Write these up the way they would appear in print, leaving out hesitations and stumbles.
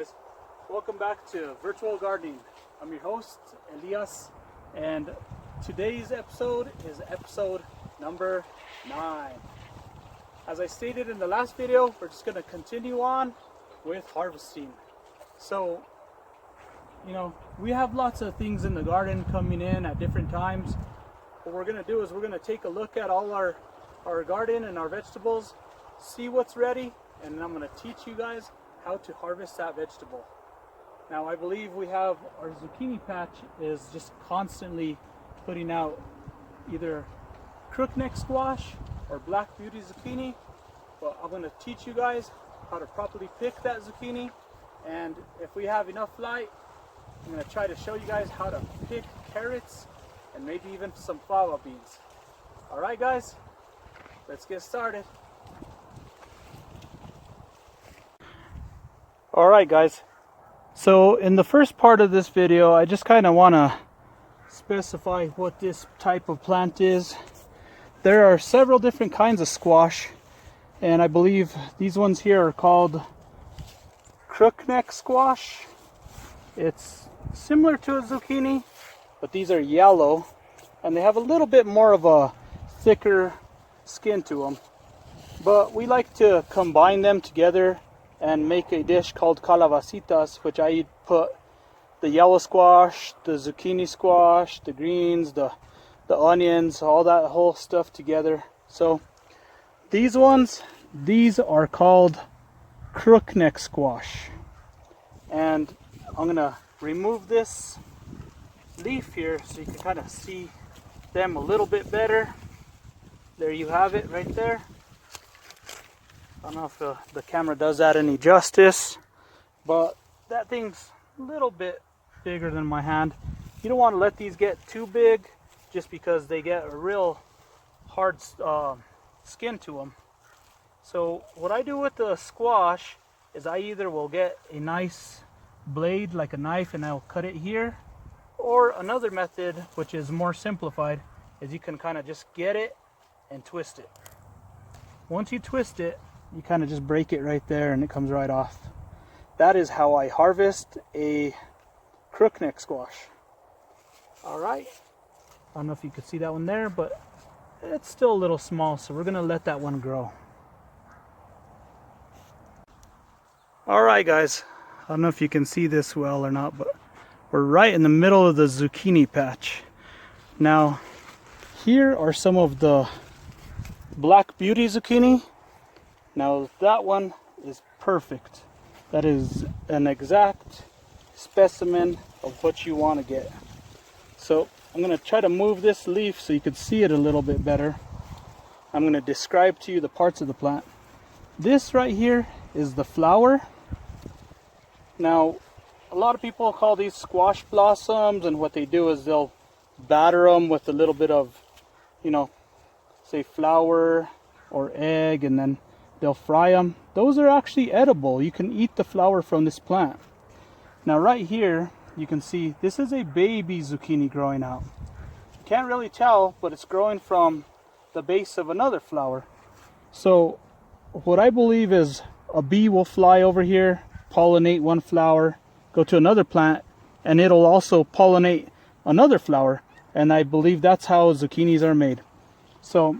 guys, welcome back to Virtual Gardening. I'm your host Elias, and today's episode is episode number 9. As I stated in the last video, we're just going to continue on with harvesting. So, we have lots of things in the garden coming in at different times. What we're going to do is we're going to take a look at all our garden and our vegetables, see what's ready, and then I'm going to teach you guys how to harvest that vegetable. Now, I believe we have our zucchini patch is just constantly putting out either crookneck squash or black beauty zucchini. But I'm going to teach you guys how to properly pick that zucchini, and if we have enough light, I'm going to try to show you guys how to pick carrots and maybe even some fava beans. Alright guys, let's get started. Alright guys, so in the first part of this video, I just kind of want to specify what this type of plant is. There are several different kinds of squash, and I believe these ones here are called crookneck squash. It's similar to a zucchini, but these are yellow and they have a little bit more of a thicker skin to them. But we like to combine them together and make a dish called calabacitas, which I put the yellow squash, the zucchini squash, the greens, the onions, all that whole stuff together. So these are called crookneck squash. And I'm gonna remove this leaf here so you can kind of see them a little bit better. There you have it right there. I don't know if the camera does that any justice, but that thing's a little bit bigger than my hand. You don't want to let these get too big just because they get a real hard skin to them. So what I do with the squash is I either will get a nice blade like a knife and I'll cut it here, or another method which is more simplified is you can kind of just get it and twist it. Once you twist it, you kind of just break it right there and it comes right off. That is how I harvest a crookneck squash. Alright, I don't know if you could see that one there, but it's still a little small, so we're gonna let that one grow. Alright guys, I don't know if you can see this well or not, but we're right in the middle of the zucchini patch. Now, here are some of the black beauty zucchini. Now that one is perfect. That is an exact specimen of what you want to get. So I'm going to try to move this leaf so you can see it a little bit better. I'm going to describe to you the parts of the plant. This right here is the flower. Now, a lot of people call these squash blossoms, and what they do is they'll batter them with a little bit of, say flour or egg, and then they'll fry them. Those are actually edible. You can eat the flower from this plant. Now right here, you can see this is a baby zucchini growing out. You can't really tell, but it's growing from the base of another flower. So what I believe is a bee will fly over here, pollinate one flower, go to another plant, and it'll also pollinate another flower. And I believe that's how zucchinis are made. So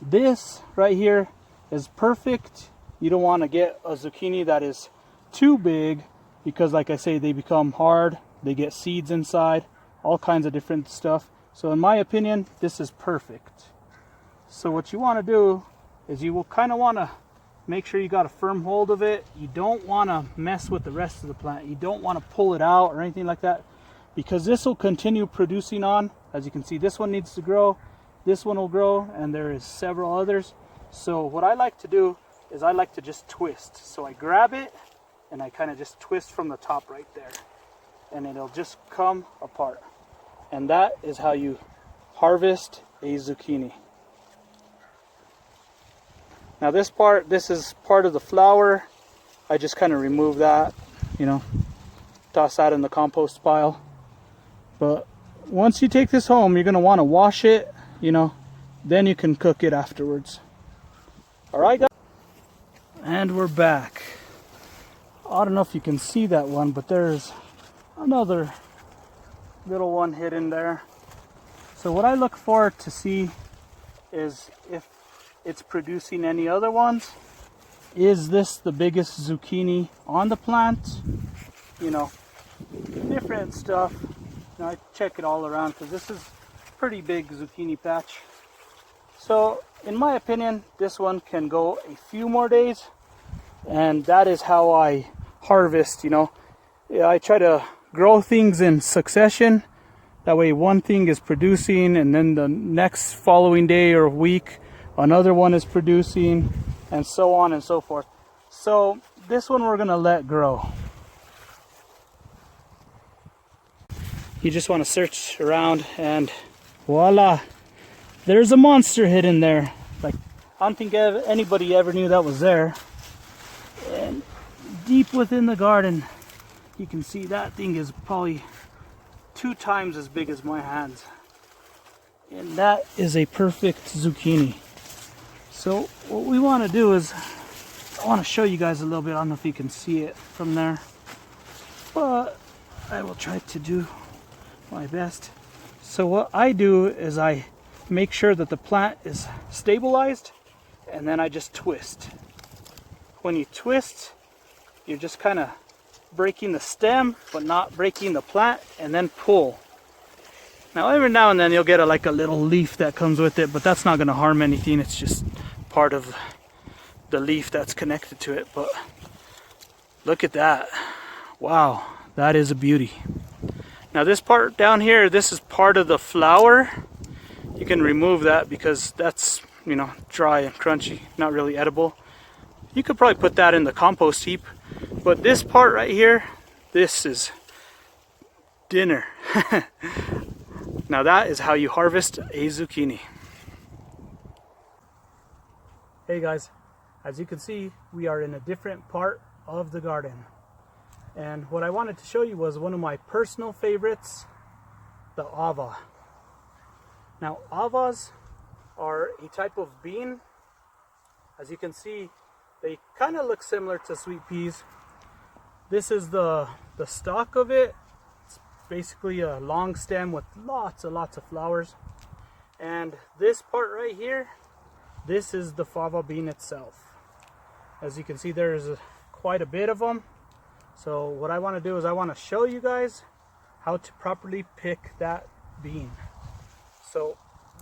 this right here is perfect. You don't want to get a zucchini that is too big, because like I say, they become hard, they get seeds inside, all kinds of different stuff. So in my opinion, this is perfect. So what you want to do is you will kind of want to make sure you got a firm hold of it. You don't want to mess with the rest of the plant. You don't want to pull it out or anything like that, because this will continue producing on. As you can see, this one needs to grow, this one will grow, and there is several others. So what I like to do is I like to just twist. So I grab it and I kind of just twist from the top right there, and it'll just come apart. And that is how you harvest a zucchini. Now this is part of the flower. I just kind of remove that, toss that in the compost pile. But once you take this home, you're going to want to wash it, then you can cook it afterwards. Alright guys, and we're back. I don't know if you can see that one, but there's another little one hidden there. So what I look for to see is if it's producing any other ones. Is this the biggest zucchini on the plant? You know, different stuff. Now I check it all around because this is a pretty big zucchini patch. So in my opinion, this one can go a few more days, and that is how I harvest. You know, I try to grow things in succession. That way one thing is producing, and then the next following day or week another one is producing, and so on and so forth. So this one we're gonna let grow. You just want to search around and voila, there's a monster hidden there. Like, I don't think anybody ever knew that was there. And deep within the garden, you can see that thing is probably 2 times as big as my hands. And that is a perfect zucchini. So what we want to do is, I want to show you guys a little bit. I don't know if you can see it from there, but I will try to do my best. So what I do is I make sure that the plant is stabilized, and then I just twist. When you twist, you're just kind of breaking the stem but not breaking the plant, and then pull. Now every now and then you'll get like a little leaf that comes with it, but that's not going to harm anything. It's just part of the leaf that's connected to it. But look at that. Wow, that is a beauty. Now this part down here, this is part of the flower. You can remove that because that's, you know, dry and crunchy, not really edible. You could probably put that in the compost heap. But this part right here, this is dinner. Now that is how you harvest a zucchini. Hey guys, as you can see, we are in a different part of the garden. And what I wanted to show you was one of my personal favorites, the ava. Now avas are a type of bean. As you can see, they kind of look similar to sweet peas. This is the stalk of it. It's basically a long stem with lots of flowers. And this part right here, this is the fava bean itself. As you can see, there's quite a bit of them. So what I want to do is I want to show you guys how to properly pick that bean. So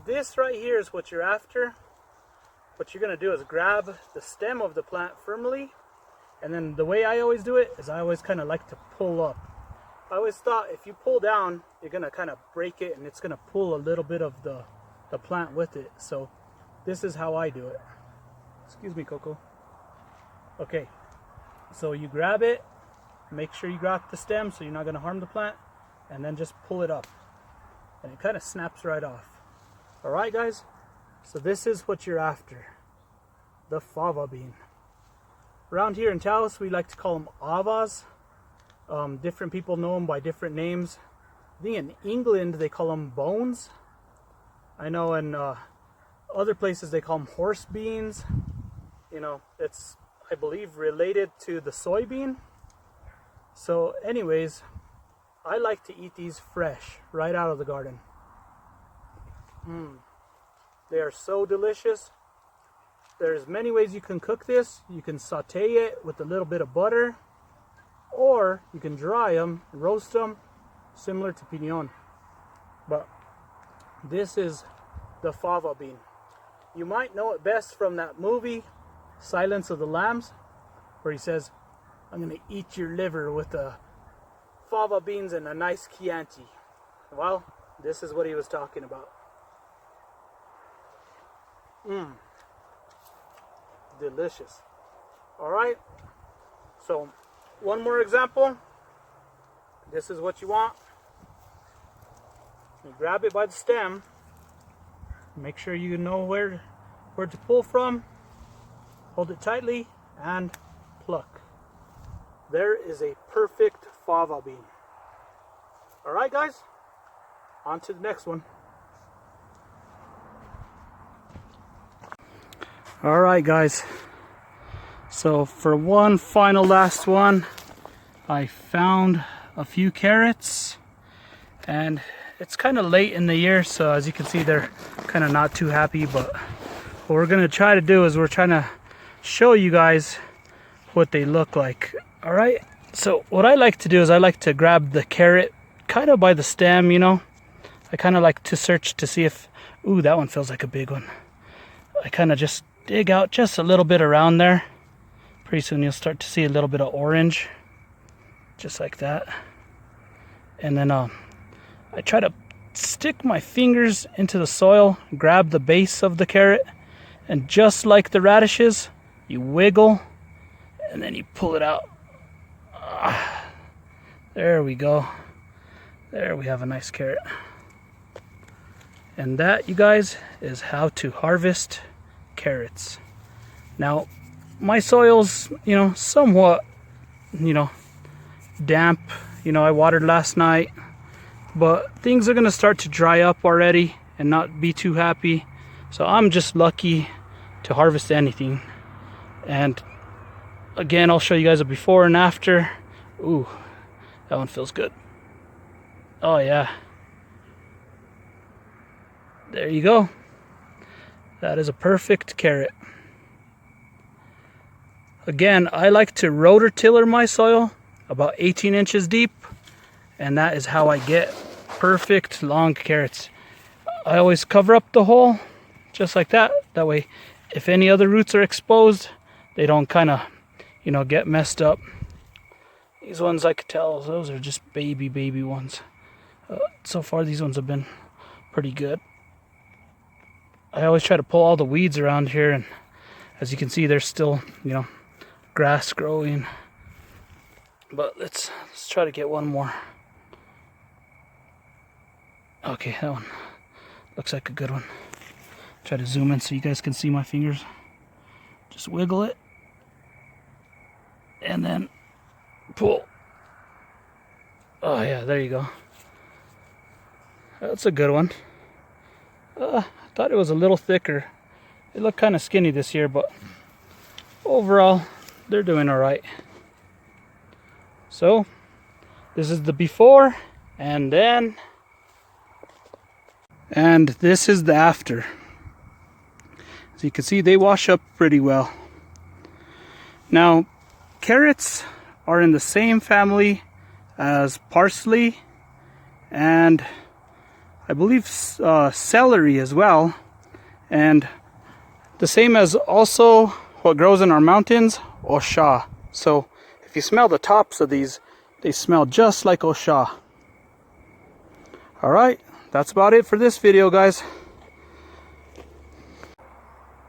this right here is what you're after. What you're going to do is grab the stem of the plant firmly, and then the way I always do it is I always kind of like to pull up. I always thought if you pull down, you're going to kind of break it, and it's going to pull a little bit of the plant with it. So this is how I do it. Excuse me, Coco. Okay, so you grab it, make sure you grab the stem so you're not going to harm the plant, and then just pull it up, and it kind of snaps right off. Alright guys, so this is what you're after, the fava bean. Around here in Taos, we like to call them avas. Different people know them by different names. I think in England they call them bones. I know in other places they call them horse beans. You know, it's, I believe, related to the soybean. So anyways, I like to eat these fresh, right out of the garden. They are so delicious. There's many ways you can cook this. You can saute it with a little bit of butter, or you can dry them, roast them, similar to piñón. But this is the fava bean. You might know it best from that movie, Silence of the Lambs, where he says, "I'm gonna eat your liver with the fava beans and a nice Chianti." Well, this is what he was talking about. Delicious. Alright, so one more example. This is what you want. You grab it by the stem. Make sure you know where to pull from. Hold it tightly and pluck. There is a perfect fava bean. Alright guys, on to the next one. Alright guys, So for one final last one, I found a few carrots, and it's kind of late in the year, so as you can see they're kind of not too happy, but what we're gonna try to do is we're trying to show you guys what they look like. All right, so what I like to do is I like to grab the carrot kind of by the stem, you know. I kind of like to search to see if, ooh, that one feels like a big one. I kind of just dig out just a little bit around there. Pretty soon you'll start to see a little bit of orange, just like that. And then I try to stick my fingers into the soil, grab the base of the carrot, and just like the radishes, you wiggle and then you pull it out. There we go. There we have a nice carrot. And that, you guys, is how to harvest carrots. Now, my soil's, you know, somewhat, you know, damp. You know, I watered last night, but things are gonna start to dry up already and not be too happy. So I'm just lucky to harvest anything. And again, I'll show you guys a before and after. Ooh, that one feels good. Oh yeah. There you go. That is a perfect carrot. Again, I like to rototiller my soil about 18 inches deep, and that is how I get perfect long carrots. I always cover up the hole just like that. That way, if any other roots are exposed, they don't kind of, you know, get messed up. These ones I could tell, those are just baby ones. So far, these ones have been pretty good. I always try to pull all the weeds around here, and as you can see, there's still, you know, grass growing. But let's try to get one more. Okay, that one looks like a good one. Try to zoom in so you guys can see my fingers. Just wiggle it and then pull. Oh yeah, there you go. That's a good one. I thought it was a little thicker. It looked kind of skinny this year, but overall they're doing all right. So this is the before, and then, and this is the after. As you can see, they wash up pretty well. Now, carrots are in the same family as parsley and I believe celery as well, and the same as also what grows in our mountains, osha. So if you smell the tops of these, they smell just like osha. Alright, that's about it for this video, guys.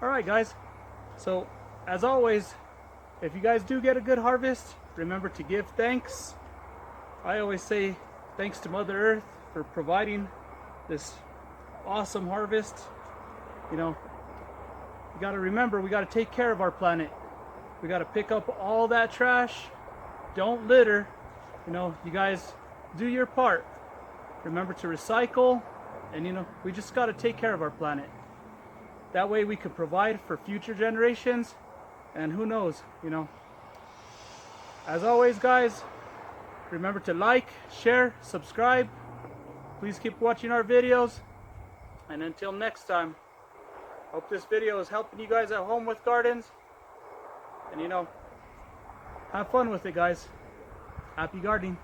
Alright guys, so as always, if you guys do get a good harvest, remember to give thanks. I always say thanks to Mother Earth for providing this awesome harvest. You know, you got to remember, we got to take care of our planet. We got to pick up all that trash. Don't litter. You know, you guys do your part. Remember to recycle, and you know, we just got to take care of our planet. That way we could provide for future generations, and who knows, you know. As always, guys, remember to like, share, subscribe. Please keep watching our videos, and until next time, hope this video is helping you guys at home with gardens, and you know, have fun with it, guys. Happy gardening.